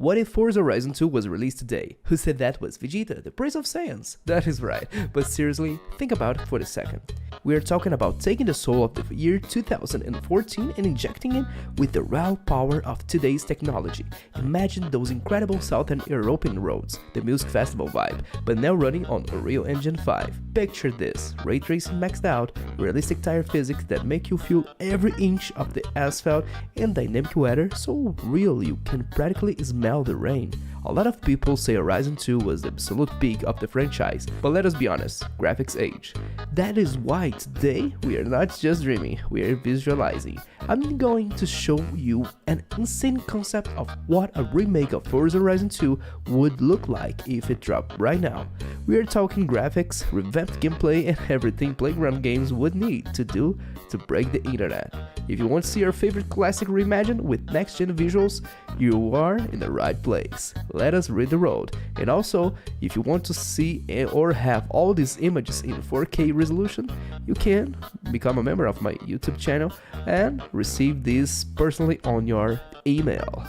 What if Forza Horizon 2 was released today? Who said that was Vegeta, the prince of science? That is right, but seriously, think about it for a second. We are talking about taking the soul of the year 2014 and injecting it with the raw power of today's technology. Imagine those incredible Southern European roads, the music festival vibe, but now running on Unreal Engine 5. Picture this, ray tracing maxed out, realistic tire physics that make you feel every inch of the asphalt, and dynamic weather so real you can practically smell the rain. A lot of people say Horizon 2 was the absolute peak of the franchise, but let us be honest, graphics age. That is why today we are not just dreaming, we are visualizing. I'm going to show you an insane concept of what a remake of Forza Horizon 2 would look like if it dropped right now. We are talking graphics, revamped gameplay, and everything playground games would need to do to break the internet. If you want to see your favorite classic reimagined with next-gen visuals, you are in the right place. Let us read the road. And also, if you want to see or have all these images in 4K resolution, you can become a member of my YouTube channel and receive these personally on your email.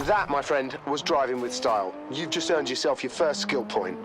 That, my friend, was driving with style. You've just earned yourself your first skill point.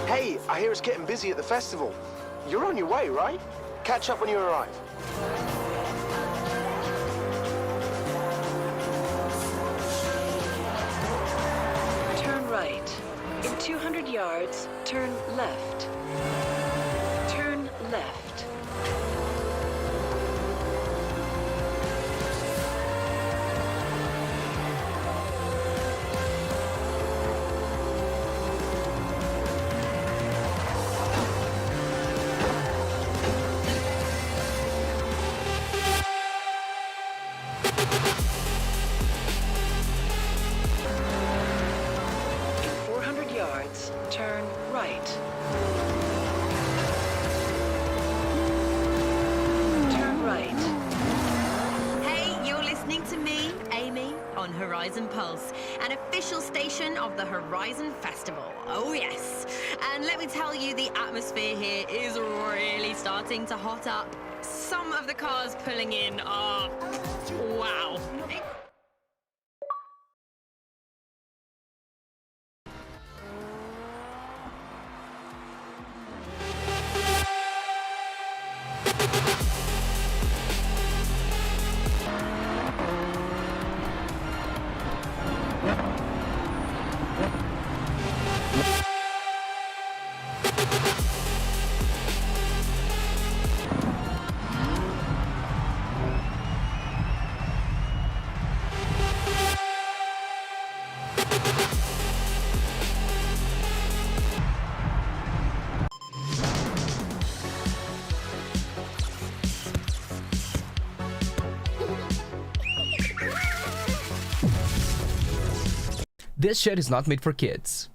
Hey, I hear it's getting busy at the festival. You're on your way, right? Catch up when you arrive. Turn right. In 200 yards, turn left. Turn left. Turn right. Turn right. Hey, you're listening to me, Amy, on Horizon Pulse, an official station of the Horizon Festival. Oh, yes. And let me tell you, the atmosphere here is really starting to hot up. Some of the cars pulling in are... wow. This shit is not made for kids.